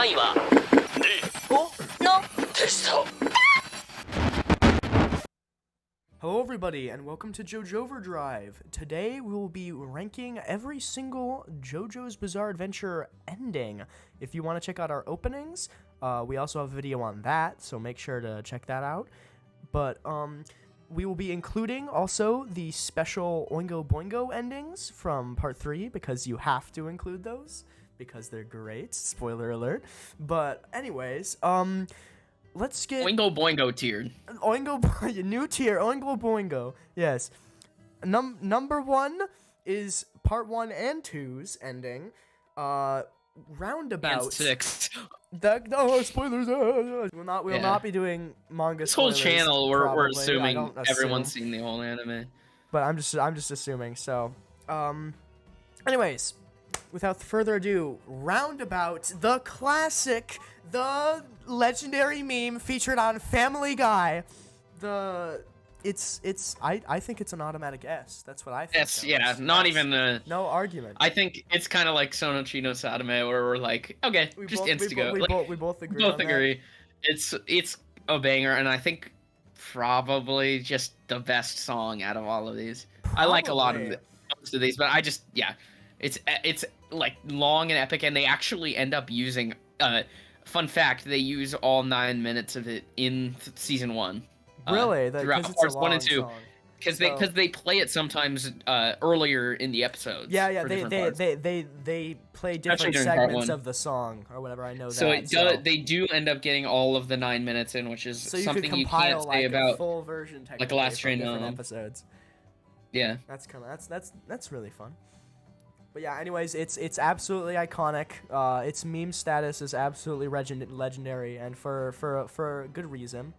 回は5のテスト。 Hello everybody and welcome to JoJo's Drive. Today we will be ranking every single JoJo's Bizarre Adventure ending. If you want to check out our openings, we also have a video on that, so make sure to check that out. But we will be including also the special Oingo Boingo endings from part 3 because you have to include those because they're great. Spoiler alert. But anyways, let's get Oingo Boingo tiered. New tier, Oingo Boingo. Yes. Number 1 is part 1 and 2's ending. Roundabout. And 6. Spoilers. We'll not be doing manga This whole spoilers, channel, we're probably. assuming everyone's seen the whole anime. But I'm just assuming. So, anyways, without further ado, Roundabout, the classic, the legendary meme featured on Family Guy. I think it's an automatic S. That's what I think. Not even a... No argument. I think it's kind of like Sonochi no Sadame, where we're like, okay, just Instago. We both agree. It's a banger, and I think probably just the best song out of all of these. I like a lot of most of these, but I just, it's like long and epic, and they actually end up using, fun fact, they use all 9 minutes of it in season 1. Really? Throughout parts 1 and 2. Because they play it sometimes earlier in the episodes. Yeah, they play different segments of the song or whatever. I know that. So they do end up getting all of the 9 minutes in, which is something you can't say about a full version, like Last Train different episodes. Yeah, that's really fun. But yeah, anyways, it's absolutely iconic. Its meme status is absolutely legendary, and for a good reason.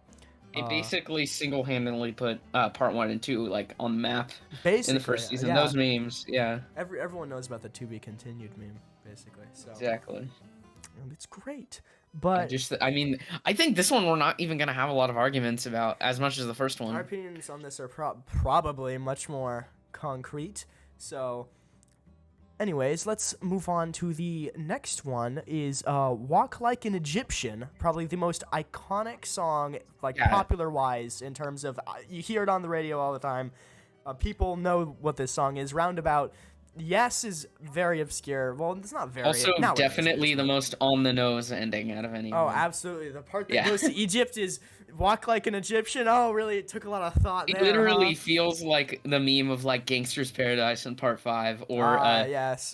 It basically single-handedly put part 1 and 2 like on the map in the first season. Yeah. Those memes, yeah. Everyone knows about the to be continued meme, basically. So exactly. And it's great, but I think this one we're not even gonna have a lot of arguments about as much as the first one. Our opinions on this are probably much more concrete. So, anyways, let's move on to the next one. Is "Walk Like an Egyptian," probably the most iconic song, popular-wise, in terms of you hear it on the radio all the time. People know what this song is. Roundabout, yes, is very obscure. Well, it's not very. Also, definitely the most on-the-nose ending out of any. Oh, absolutely. The part that goes to Egypt is "Walk Like an Egyptian." Oh, really? It took a lot of thought there. It literally feels like the meme of like Gangster's Paradise in part 5 or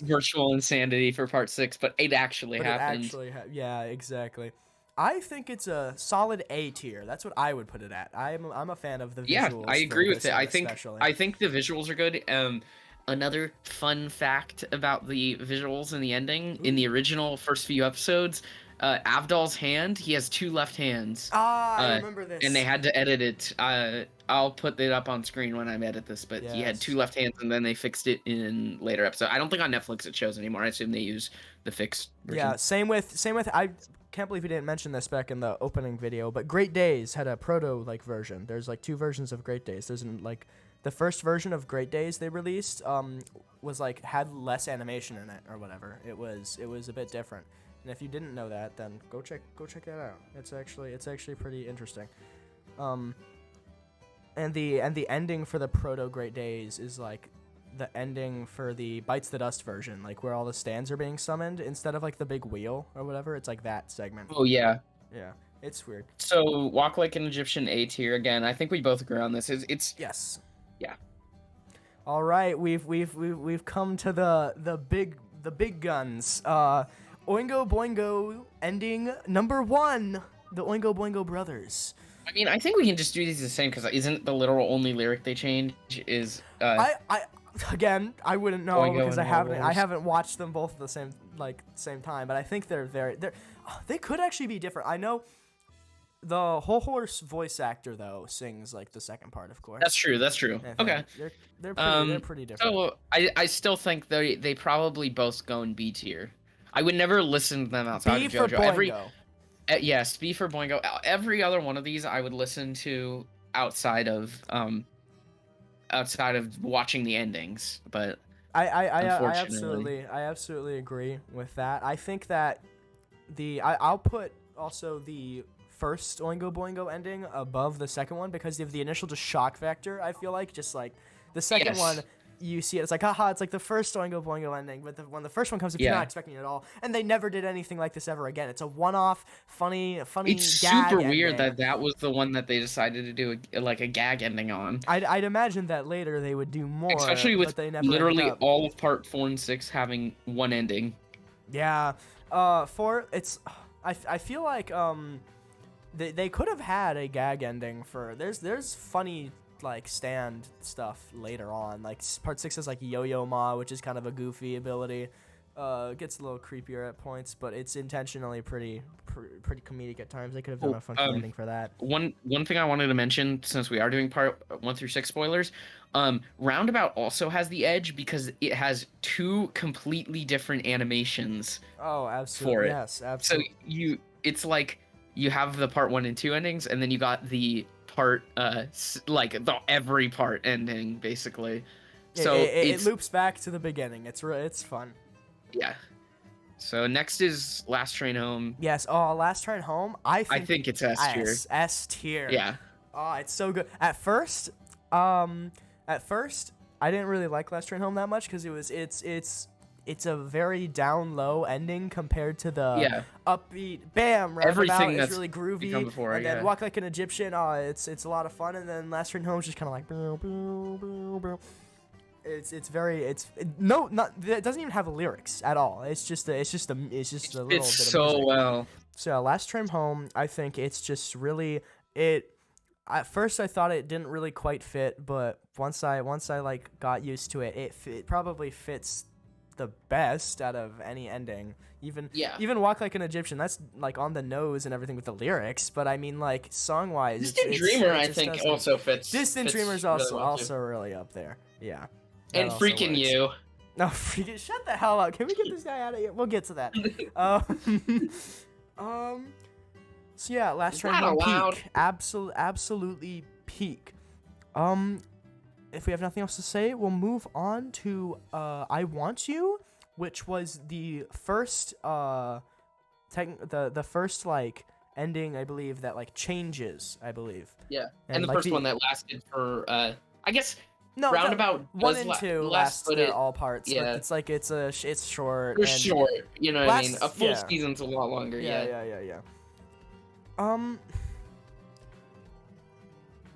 Virtual Insanity for part 6, but it actually happened. Yeah, exactly. I think it's a solid A tier. That's what I would put it at. I'm a fan of the visuals. Yeah, I agree with it. I think the visuals are good. Another fun fact about the visuals and the ending, in the original first few episodes, Avdol's hand, he has 2 left hands. I remember this. And they had to edit it. I'll put it up on screen when I edit this, but he had 2 left hands, and then they fixed it in later episodes. I don't think on Netflix it shows anymore. I assume they use the fixed version. Yeah, same with I can't believe we didn't mention this back in the opening video, but Great Days had a proto version. There's 2 versions of Great Days. There's the first version of Great Days they released was had less animation in it or whatever. It was a bit different. And if you didn't know that, then go check that out. It's actually pretty interesting. And the ending for the proto Great Days is the ending for the Bites the Dust version, where all the stands are being summoned instead of the big wheel or whatever. It's that segment. Oh yeah. Yeah, it's weird. So Walk Like an Egyptian, A tier again. I think we both agree on this. It's yes. Yeah. All right, we've come to the big guns. Oingo Boingo ending number 1, the Oingo Boingo brothers. I mean, I think we can just do these the same because isn't the literal only lyric they change is I wouldn't know Boingo because I haven't watched them both at the same time, but I think they could actually be different. I know the whole horse voice actor though sings the second part, of course. That's true. Okay. They're pretty different. So I still think they probably both go in B tier. I would never listen to them outside of JoJo. Yes, B for Boingo. Every other one of these I would listen to outside of watching the endings, but I absolutely agree with that. I think that I'll put also the first Oingo Boingo ending above the second one because of the initial just shock factor. I feel like just like the second one, you see it, it's like haha, it's like the first Oingo Boingo ending, but when the first one comes, if you're not expecting it at all, and they never did anything like this ever again. It's a one-off, funny. It's gag super weird ending. that was the one that they decided to do like a gag ending on. I'd imagine that later they would do more, especially with but they never literally ended up. all of part 4 and 6 having one ending. Yeah, I feel like they could have had a gag ending for there's funny like stand stuff later on, like part 6 is like Yo-Yo Ma, which is kind of a goofy ability. Gets a little creepier at points, but it's intentionally pretty comedic at times. They could have done a funky ending for that. One thing I wanted to mention, since we are doing part 1 through 6 spoilers, Roundabout also has the edge because it has 2 completely different animations. Oh, absolutely. For it. Yes, absolutely. So it's like you have the part 1 and 2 endings, and then you got the part like the every part ending basically. So it loops back to the beginning. It's fun. Yeah. So next is Last Train Home. Yes. Oh, Last Train Home. I think it's S tier. S tier. Yeah. Oh, it's so good. At first, I didn't really like Last Train Home that much because it's a very down low ending compared to the upbeat bam Roundabout everything is that's really groovy before, and then Walk Like an Egyptian. It's a lot of fun, and then Last Train Home is just kind of like boom, boom, boom, boom. It doesn't even have lyrics at all. It's just a little bit of so music. well. So Last Train Home, I think it's just really it. At first, I thought it didn't really quite fit, but once I like got used to it, it probably fits the best out of any ending. Even Walk Like an Egyptian, that's like on the nose and everything with the lyrics, but I mean like song wise, Distant Dreamer I think also fits. Distant Dreamer's also really up there. Yeah. And Freaking You. No, freaking shut the hell up. Can we get this guy out of here? We'll get to that. So yeah, Last Train Home peak. Absolutely peak. If we have nothing else to say, we'll move on to I Want You, which was the first the first like ending, I believe, that like changes, I believe. Yeah. And the like first one that lasted for I guess no, Roundabout 1 and 2 last all parts. Yeah. But it's like it's short. They're short, you know what I mean? A full yeah. season's a lot longer. Yeah.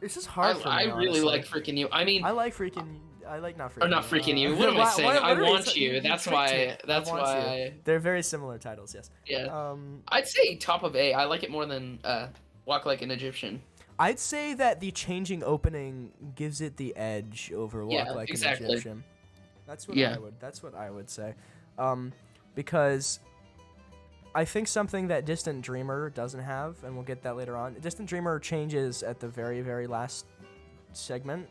It's just hard for me, I really honestly. like Freaking You. I mean, I like Freaking. I like not Freaking. Or not Freaking You. What am I saying? I Want You. That's why. They're very similar titles. Yes. Yeah. I'd say top of A. I like it more than Walk Like an Egyptian. I'd say that the changing opening gives it the edge over Walk Like an Egyptian. That's what I would say. Because I think something that Distant Dreamer doesn't have, and we'll get that later on. Distant Dreamer changes at the very, very last segment,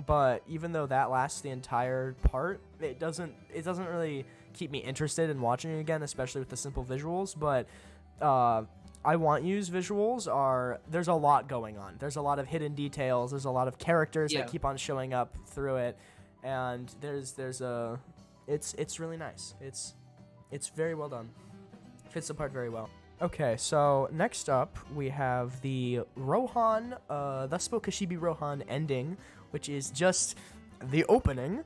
but even though that lasts the entire part, it doesn't really keep me interested in watching it again, especially with the simple visuals. But I Want You's visuals there's a lot going on. There's a lot of hidden details. There's a lot of characters that keep on showing up through it, and it's really nice. It's very well done. Fits the part very well. Okay, so next up we have the Rohan, Thus Spoke Kashibi Rohan ending, which is just the opening,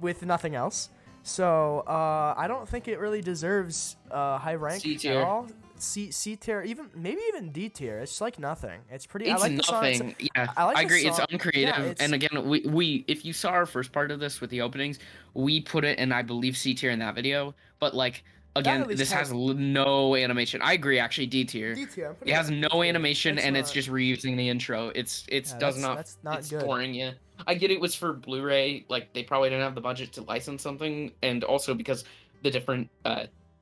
with nothing else. So I don't think it really deserves high rank C at tier. all. C tier, maybe even D tier. It's like nothing. It's pretty. It's I like nothing. The song. Yeah, I agree. It's song. uncreative. Yeah, and again, we if you saw our first part of this with the openings, we put it in, I believe, C tier in that video. But like again, this has no animation. I agree. Actually, D tier. D tier. It has no animation, and it's just reusing the intro. It's that's not good. boring. Yeah, I get it was for Blu-ray. Like they probably didn't have the budget to license something, and also because the different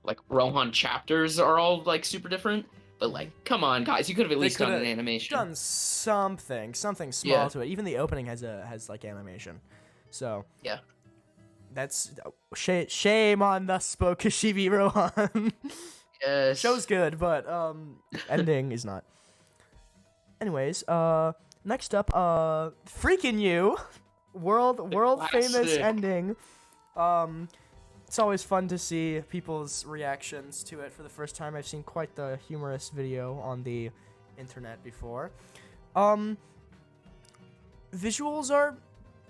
like Rohan chapters are all like super different. But like, come on, guys, you could have at least done an animation. Done something small to it. Even the opening has like animation. So yeah, that's shame on the Spoke Kashibi Rohan. Yes. Show's good, but ending is not. Anyways, next up, Freaking You, world famous ending. it's always fun to see people's reactions to it. For the first time, I've seen quite the humorous video on the internet before. Visuals are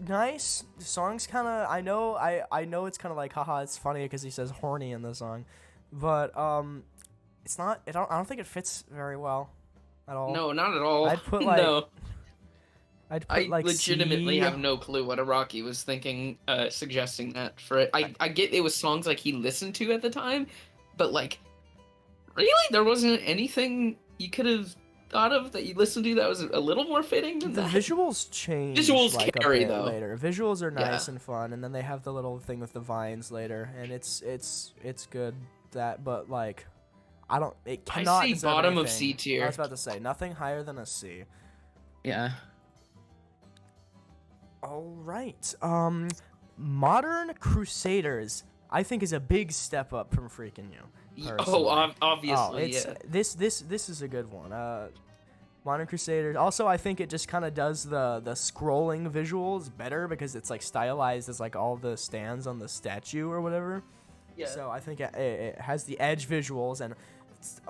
nice. The song's kind of, I know it's kind of like, haha, it's funny because he says horny in the song, but it's not. I don't think it fits very well at all. No, not at all. I'd put like. No. I'd put I like legitimately C. have no clue what Araki was thinking, suggesting that for it. I get it was songs like he listened to at the time, but like, really, there wasn't anything you could have thought of that you listened to that was a little more fitting than The that. visuals change. Visuals like carry, a bit though. later. Visuals are nice Yeah. and fun, and then they have the little thing with the vines later, and it's good that, but like, I don't. It cannot. I see deserve bottom of anything. C tier. I was about to say nothing higher than a C. Yeah. All right. Modern Crusaders, I think, is a big step up from Freaking You. personally. Obviously, it's yeah. this is a good one. Modern Crusaders. Also, I think it just kind of does the scrolling visuals better because it's like stylized as like all the stands on the statue or whatever. Yeah. So I think it has the edge visuals, and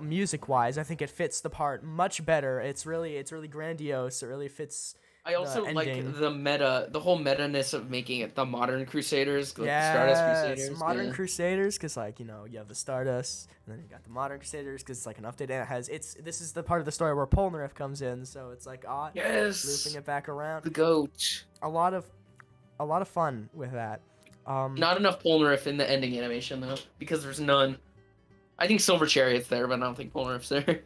music-wise, I think it fits the part much better. It's really grandiose. It really fits. I also like ending. the whole meta-ness of making it the Modern Crusaders, like Yeah, Stardust Crusaders. Modern yeah. Crusaders, because like you have the Stardust, and then you got the Modern Crusaders, because it's like an update, and this is the part of the story where Polnareff comes in, so it's like Yes. looping it back around. The goat. A lot of fun with that. Not enough Polnareff in the ending animation though, because there's none. I think Silver Chariot's there, but I don't think Polnareff's there.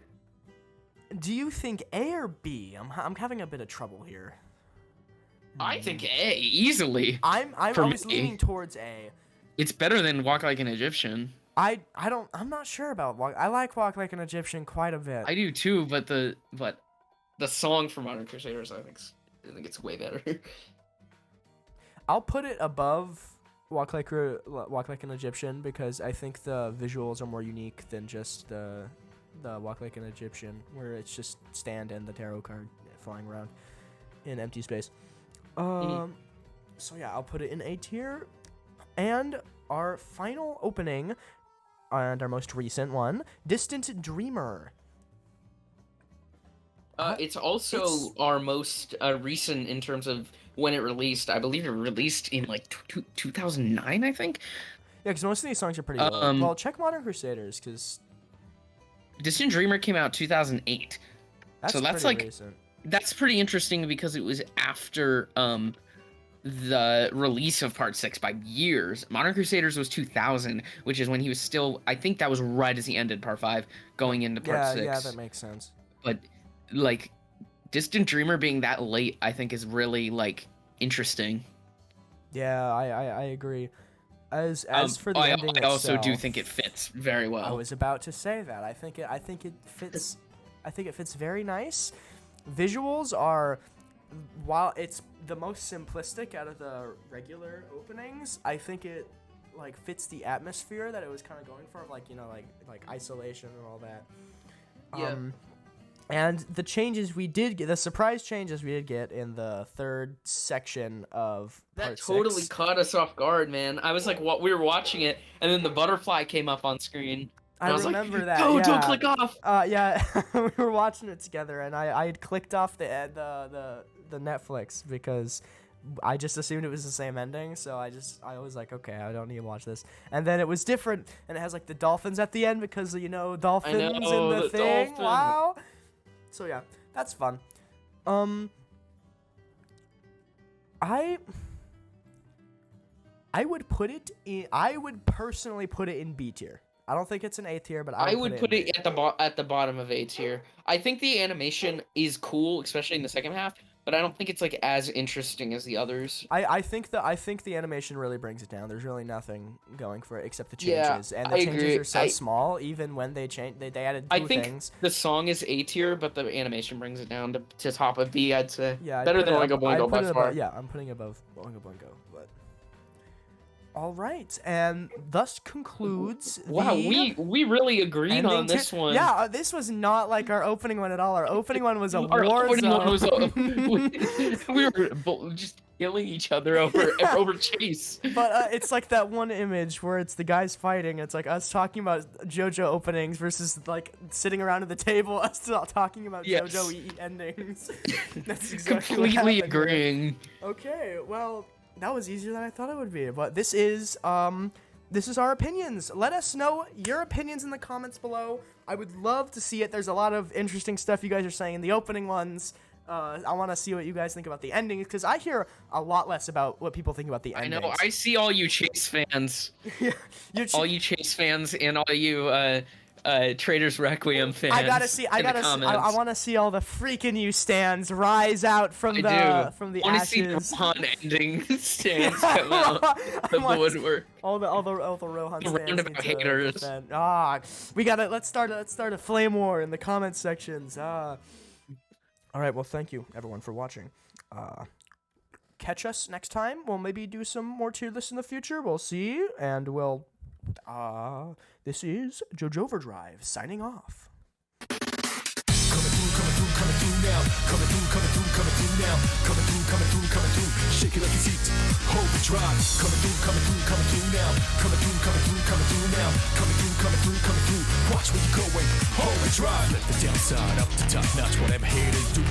Do you think A or B? I'm having a bit of trouble here. I think A easily. I For was me. leaning towards A. It's better than Walk Like an Egyptian. I'm not sure about Walk. I like Walk Like an Egyptian quite a bit. I do too, but the song for Modern Crusaders, I think it's way better. I'll put it above Walk Like an Egyptian because I think the visuals are more unique than just the Walk Like an Egyptian, where it's just stand and the tarot card flying around in empty space. So yeah, I'll put it in A tier. And our final opening, and our most recent one, Distant Dreamer. It's also our most recent in terms of when it released. I believe it released in like 2009, I think. Yeah, because most of these songs are pretty old. Well, check Modern Crusaders, because Distant Dreamer came out 2008. that's that's pretty like recent. That's pretty interesting because it was after the release of Part 6 by years. Modern Crusaders was 2000, which is when he was still, I think that was right as he ended Part 5 going into Part 6. Yeah, that makes sense. But like Distant Dreamer being that late, I think is really like interesting. Yeah, I agree. As for the ending I also do itself, think it fits very well. I was about to say that. I think it fits. I think it fits very nice. Visuals are, while it's the most simplistic out of the regular openings, I think it like fits the atmosphere that it was kind of going for, like like isolation and all that. Yeah. And the changes we did get, the surprise changes we did get in the third section of That Part totally 6. caught us off guard, man. I was like, what? We were watching it, and then the butterfly came up on screen. I was remember like, that. Go, yeah. don't click off. Yeah, we were watching it together, and I had clicked off the Netflix because I just assumed it was the same ending. So I was like, okay, I don't need to watch this. And then it was different, and it has like the dolphins at the end because dolphins in the thing. dolphin. Wow. So yeah, that's fun. I would put it in. I would personally put it in B tier. I don't think it's an A tier, but I would put in it at the bottom of A tier. I think the animation is cool, especially in the second half, but I don't think it's like as interesting as the others. I think the animation really brings it down. There's really nothing going for it except the Yeah, changes, and the I changes agree. are so small. Even when they added two I think things. the song is A tier, but the animation brings it down to top of B, I'd say. Yeah, Better than Oingo Boingo by far. Yeah, I'm putting it above Oingo Boingo, but All right, and thus concludes Wow, the we really agreed ending on this one. Yeah, this was not like our opening one at all. Our opening one was a Our war opening zone. one was we were just killing each other over Chase. But it's like that one image where it's the guys fighting. It's like us talking about JoJo openings versus like sitting around at the table, us talking about Yes. JoJo endings. That's exactly Completely what happened here. agreeing. Okay, well, that was easier than I thought it would be. But this is our opinions. Let us know your opinions in the comments below. I would love to see it. There's a lot of interesting stuff you guys are saying in the opening ones. I want to see what you guys think about the endings, because I hear a lot less about what people think about the endings. I know. I see all you Chase fans. All you Chase fans and all you Trader's Requiem fans. I want to see all the freaking you stands rise out from the ashes. I want to see the Rohan ending stands come out of the woodwork. All the Rohan stands. Roundabout haters. Let's start a flame war in the comment sections. All right, well, thank you everyone for watching. Catch us next time. We'll maybe do some more tier lists in the future. We'll see, and we'll. This is JoJo Overdrive signing off. Coming through now. Coming through now. Coming through. Shake it like your feet. Hold the drive. Coming through now. Coming through now. Coming through. Watch where you're going. Hold the drive. Let the downside up the top notch. What I'm here to do.